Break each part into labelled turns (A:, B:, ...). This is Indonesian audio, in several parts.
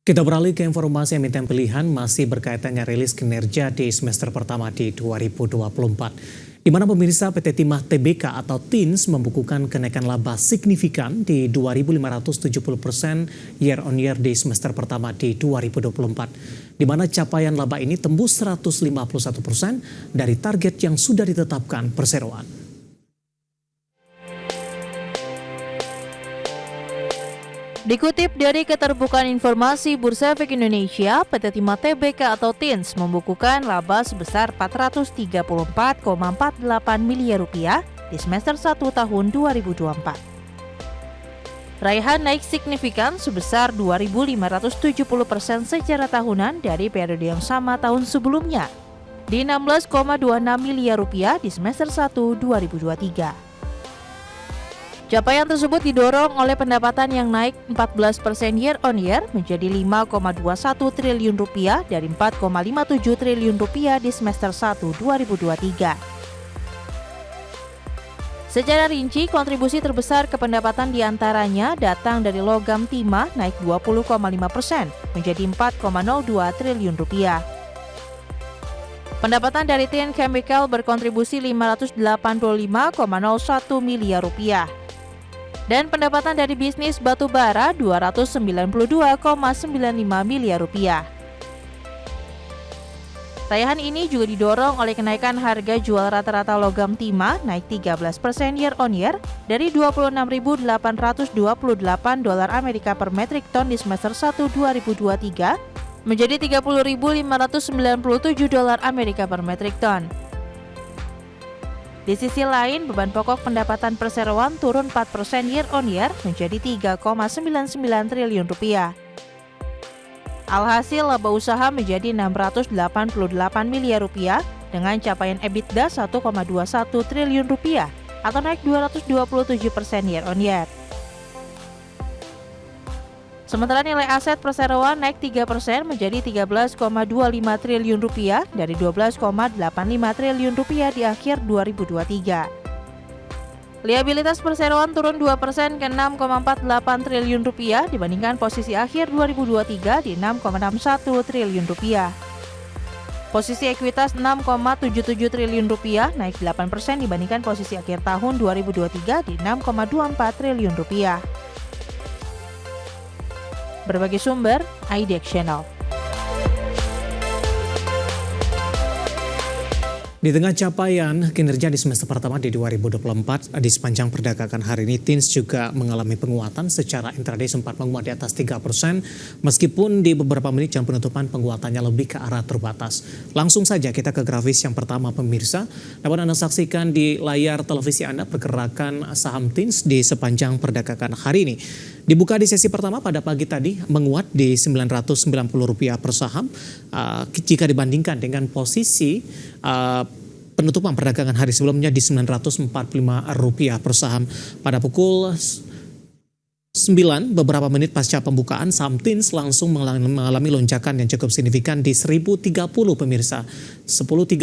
A: Kita beralih ke informasi emiten pilihan masih berkaitannya rilis kinerja di semester pertama di 2024. Di mana pemirsa PT Timah Tbk atau TINS membukukan kenaikan laba signifikan di 2.570% year on year di semester pertama di 2024. Di mana capaian laba ini tembus 151% dari target yang sudah ditetapkan perseroan.
B: Dikutip dari Keterbukaan Informasi Bursa Efek Indonesia, PT Timah Tbk atau TINS membukukan laba sebesar Rp434,48 miliar di semester 1 tahun 2024. Raihan naik signifikan sebesar 2.570% secara tahunan dari periode yang sama tahun sebelumnya, di Rp16,26 miliar di semester 1 2023. Capaian tersebut didorong oleh pendapatan yang naik 14% year on year menjadi Rp5,21 triliun dari Rp4,57 triliun di semester 1 2023. Secara rinci, kontribusi terbesar ke pendapatan diantaranya datang dari logam timah naik 20,5% menjadi Rp4,02 triliun. Pendapatan dari Tin Chemical berkontribusi Rp585,01 miliar. Dan pendapatan dari bisnis batu bara Rp292,95 miliar. Raihan ini juga didorong oleh kenaikan harga jual rata-rata logam timah naik 13% year on year dari $26.828 Amerika per metrik ton di semester 1 2023 menjadi $30.597 Amerika per metrik ton. Di sisi lain, beban pokok pendapatan perseroan turun 4% year on year menjadi Rp3,99 triliun. Alhasil, laba usaha menjadi Rp688 miliar dengan capaian EBITDA Rp1,21 triliun atau naik 227% year on year. Sementara nilai aset perseroan naik 3% menjadi Rp13,25 triliun dari Rp12,85 triliun di akhir 2023. Liabilitas perseroan turun 2% ke Rp6,48 triliun dibandingkan posisi akhir 2023 di Rp6,61 triliun. Posisi ekuitas Rp6,77 triliun naik 8% dibandingkan posisi akhir tahun 2023 di Rp6,24 triliun. Berbagai sumber, IDX Channel.
A: Di tengah capaian kinerja di semester pertama di 2024, di sepanjang perdagangan hari ini, TINS juga mengalami penguatan secara intraday sempat menguat di atas 3%, meskipun di beberapa menit jam penutupan penguatannya lebih ke arah terbatas. Langsung saja kita ke grafis yang pertama pemirsa. Dapat Anda saksikan di layar televisi Anda pergerakan saham TINS di sepanjang perdagangan hari ini. Dibuka di sesi pertama pada pagi tadi menguat di Rp990 per saham jika dibandingkan dengan posisi penutupan perdagangan hari sebelumnya di Rp945 per saham. Pada pukul 9 beberapa menit pasca pembukaan, saham TINS langsung mengalami lonjakan yang cukup signifikan di 1030 pemirsa. 1035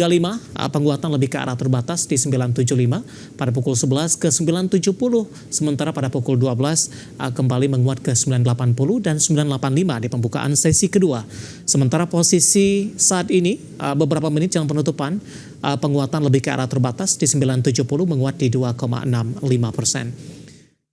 A: penguatan lebih ke arah terbatas di 975, pada pukul 11 ke 970, sementara pada pukul 12 kembali menguat ke 980 dan 985 di pembukaan sesi kedua. Sementara posisi saat ini beberapa menit jelang penutupan penguatan lebih ke arah terbatas di 970 menguat di 2,65%.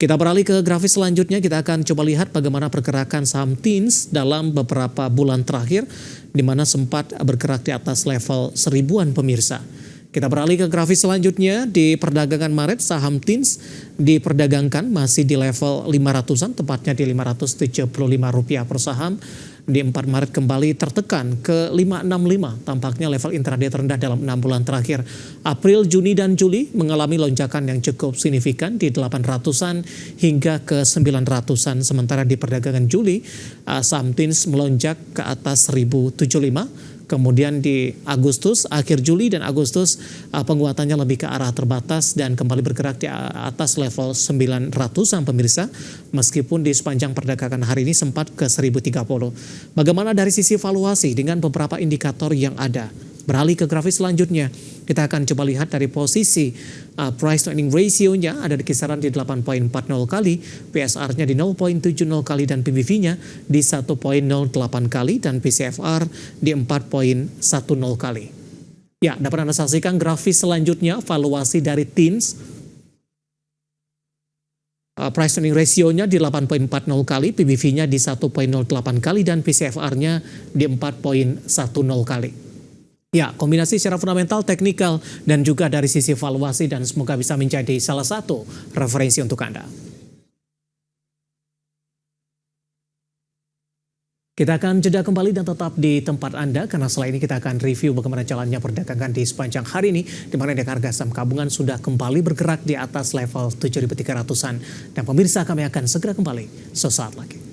A: Kita beralih ke grafis selanjutnya, kita akan coba lihat bagaimana pergerakan saham TINS dalam beberapa bulan terakhir, di mana sempat bergerak di atas level seribuan pemirsa. Kita beralih ke grafis selanjutnya, di perdagangan Maret saham TINS diperdagangkan masih di level 500-an, tepatnya di Rp575 per saham. Di 4 Maret kembali tertekan ke 565, tampaknya level intraday terendah dalam 6 bulan terakhir. April, Juni, dan Juli mengalami lonjakan yang cukup signifikan di 800-an hingga ke 900-an. Sementara di perdagangan Juli, saham TINS melonjak ke atas 1075. Kemudian di Agustus, akhir Juli dan Agustus penguatannya lebih ke arah terbatas dan kembali bergerak di atas level 900-an pemirsa, meskipun di sepanjang perdagangan hari ini sempat ke 1030. Bagaimana dari sisi valuasi dengan beberapa indikator yang ada? Beralih ke grafis selanjutnya, kita akan coba lihat dari posisi price to earning ratio-nya ada di kisaran di 8.40 kali, PSR-nya di 0.70 kali dan PBV-nya di 1.08 kali dan PCFR di 4.10 kali. Ya, dapat Anda saksikan grafis selanjutnya valuasi dari TINS. Price to earning ratio-nya di 8.40 kali, PBV-nya di 1.08 kali dan PCFR-nya di 4.10 kali. Ya, kombinasi secara fundamental, teknikal, dan juga dari sisi valuasi dan semoga bisa menjadi salah satu referensi untuk Anda. Kita akan jeda kembali dan tetap di tempat Anda karena setelah ini kita akan review bagaimana jalannya perdagangan di sepanjang hari ini di mana harga saham gabungan sudah kembali bergerak di atas level 7.300-an. Dan pemirsa, kami akan segera kembali sesaat lagi.